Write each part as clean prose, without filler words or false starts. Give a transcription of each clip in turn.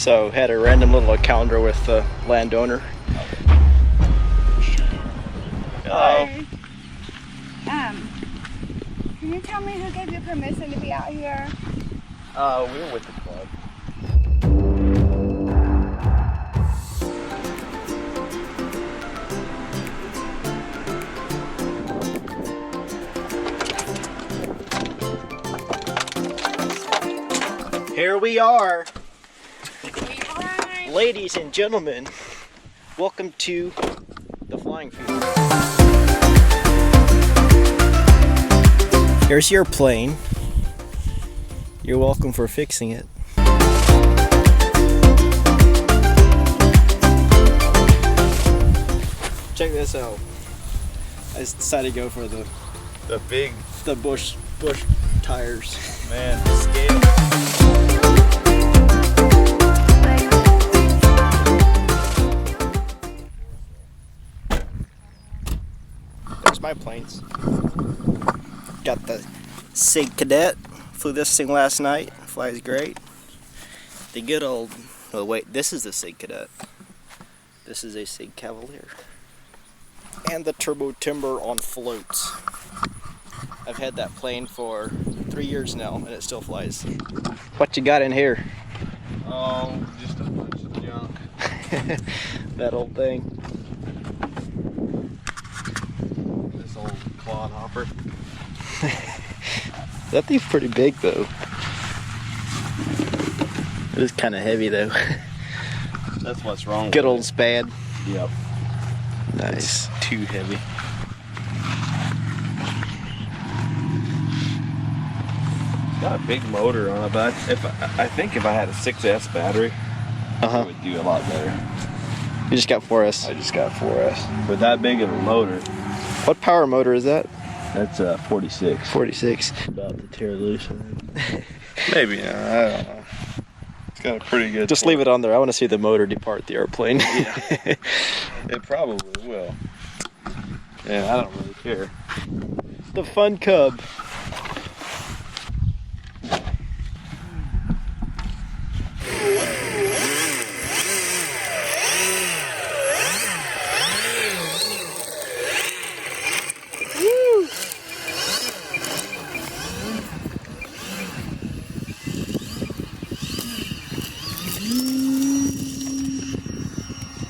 So had a random little encounter with the landowner. Hello. Hi. Can you tell me who gave you permission to be out here? We were with the club. Here we are. Ladies and gentlemen, welcome to the flying field. Here's your plane. You're welcome for fixing it. Check this out. I just decided to go for the bush tires. Man, the scale. There's my planes. Got the Sig Cadet. Flew this thing last night. Flies great. The good old. Oh wait, this is the Sig Cadet. This is a Sig Cavalier. And the Turbo Timber on floats. I've had that plane for 3 years now, and it still flies. What you got in here? Oh, just a bunch of junk. That old thing. This old clod hopper. That thing's pretty big though. It is kind of heavy though. That's what's wrong Good with old Spad. Yep. Nice. It's too heavy. Got a big motor on it, but I think if I had a 6S battery, it would do a lot better. You just got 4S. I just got 4S. With that big of a motor. What power motor is that? That's 46. 46. About to tear loose. Maybe, I don't know. It's got a pretty good. Just leave it on there. I want to see the motor depart the airplane. Yeah. It probably will. Yeah, I don't really care. The Fun Cub.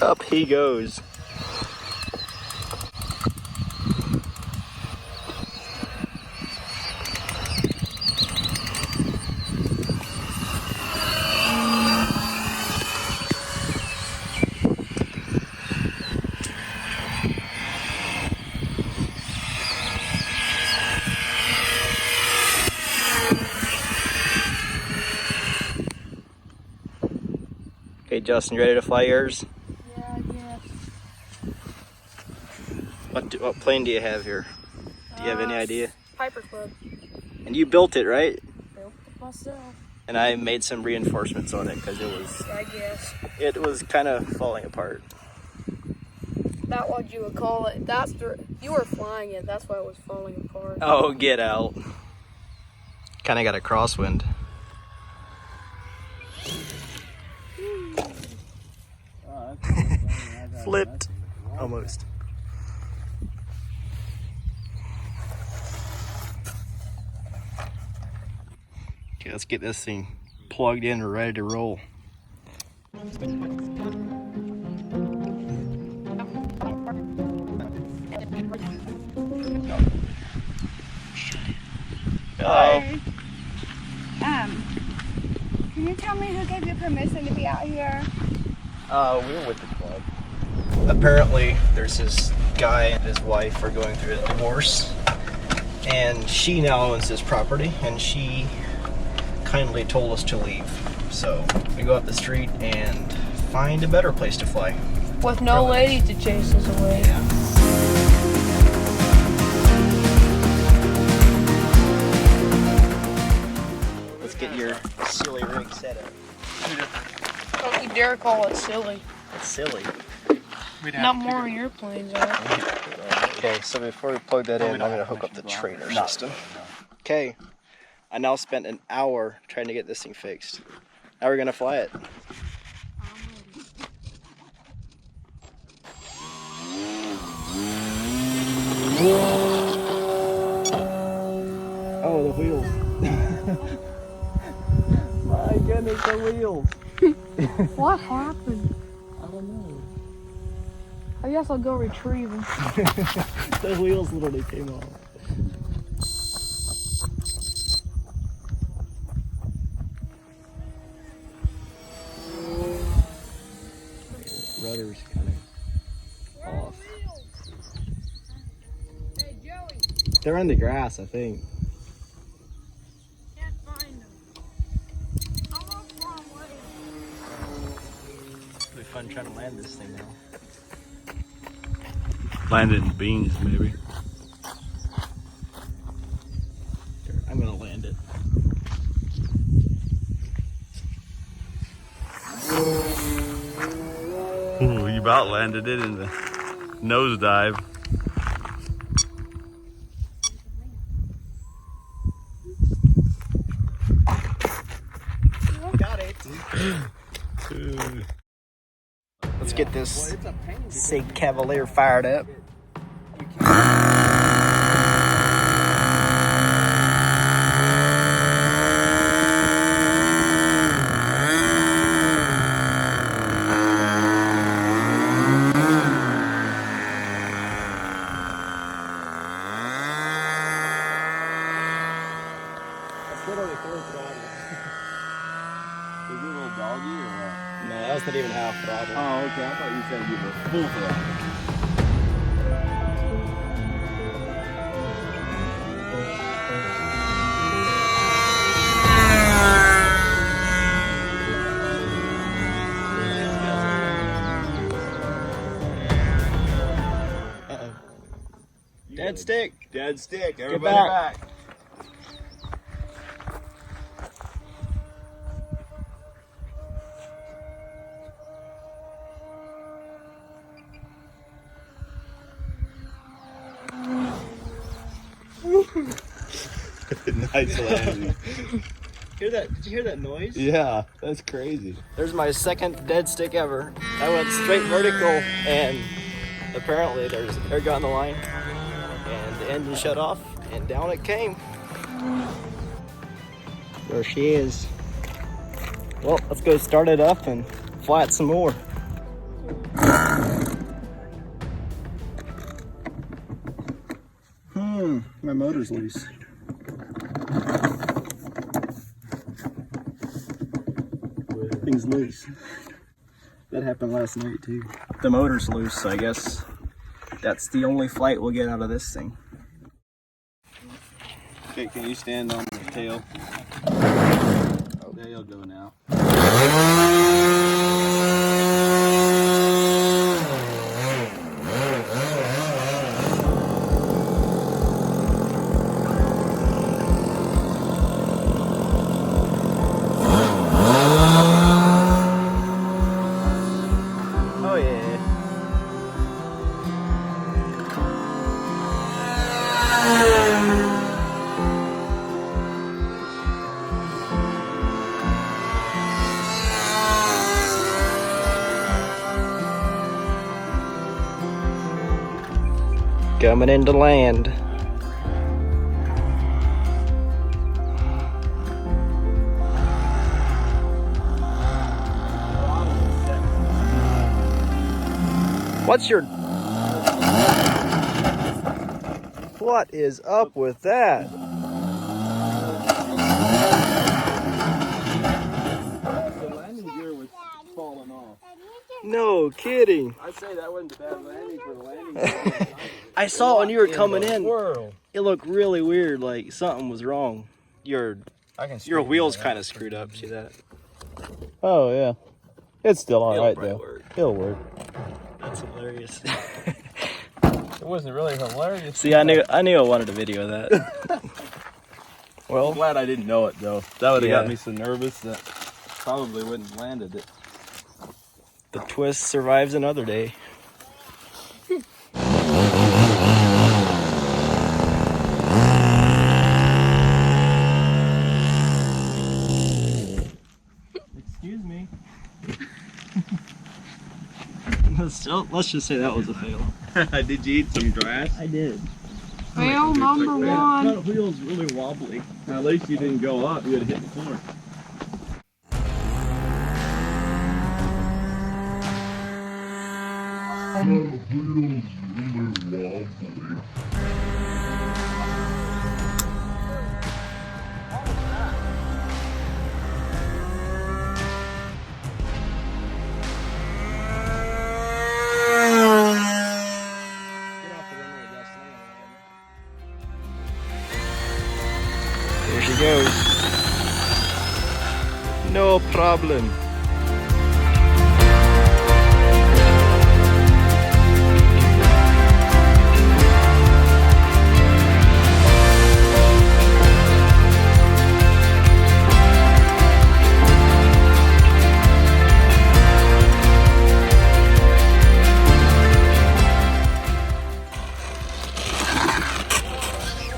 Up he goes. Okay, Justin, you ready to fly yours? What plane do you have here? Do you have any idea? Piper Club. And you built it, right? Built it myself. And I made some reinforcements on it because I guess. it was kind of falling apart. That's what you would call it. You were flying it. That's why it was falling apart. Oh, get out! Kind of got a crosswind. Flipped, almost. Okay, let's get this thing plugged in and ready to roll. Hello. Can you tell me who gave you permission to be out here? We were with the club. Apparently, there's this guy and his wife are going through a divorce, and she now owns this property, and she kindly told us to leave. So we go up the street and find a better place to fly. With no lady to chase us away. Yeah. Let's get your silly rig set up. Don't you dare call it silly. It's silly. Not more of your planes are. Okay, so before we plug that in, I'm going to hook up the trainer system. Okay, I now spent an hour trying to get this thing fixed. Now we're going to fly it. goodness, the wheels. What happened? I don't know. I guess I'll go retrieve them. The wheels literally came off. Rudder's kind of off. Hey, Joey. They're in the grass, I think. Can't find them. I won't fly away. It'll be fun trying to land this thing now. Land it in beans, maybe. I'm gonna land it. Ooh, you about landed it in the nosedive. Got it. Let's get this Sig Cavalier fired up. Literally full throttle. Is it a little doggy or what? No, that was not even half throttle. Oh, okay. I thought you said you were full throttle. Dead stick. Dead stick. Everybody back. Nice landing. Did you hear that noise? Yeah, that's crazy. There's my second dead stick ever. I went straight vertical and apparently there's air got in the line and the engine shut off and down it came. There she is. Well, let's go start it up and fly it some more. My motor's loose. Thing's loose. That happened last night too. The motor's loose, so I guess that's the only flight we'll get out of this thing. Okay, can you stand on the tail? Oh, there you'll go now. Oh yeah. Coming into land. What's your... What is up with that? The landing gear was falling off. No kidding. I'd say that wasn't a bad landing for the landing gear. I saw it when you were coming in. Swirl. It looked really weird, like something was wrong. Your wheel's kind of screwed up, see that? Oh yeah, it's still all It'll right probably though. work. It'll work. That's hilarious. It wasn't really hilarious. See, I knew I wanted a video of that. I'm Well, glad I didn't know it though. That would have Yeah. got me so nervous that probably wouldn't have landed it. the twist survives another day. Excuse me. Let's just say that was a fail. Did you eat some grass? I did. Fail number one. wheel's really wobbly. At least you didn't go up. You would have hit the floor. There she goes. No problem.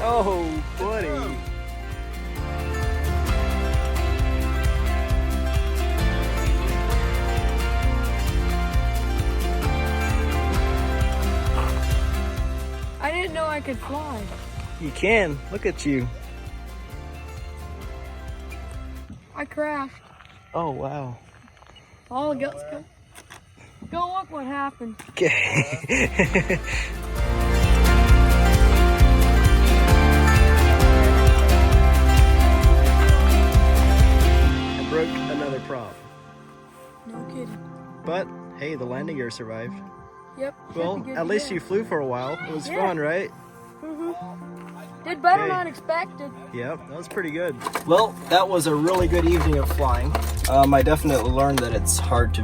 Oh, buddy. I didn't know I could fly. You can. Look at you. I crashed. Oh, wow. All the guts go. Go look what happened. Okay. I broke another prop. No kidding. But, hey, the landing gear survived. Yep. Well, should be good at to least go. you flew for a while. It was Yeah. fun, right? Did better Okay. than expected. Yep, that was pretty good. Well, that was a really good evening of flying. I definitely learned that it's hard to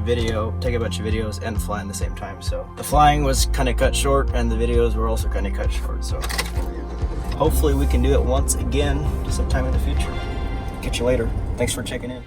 take a bunch of videos and fly at the same time. So the flying was kind of cut short and the videos were also kind of cut short. So hopefully we can do it once again sometime in the future. Catch you later. Thanks for checking in.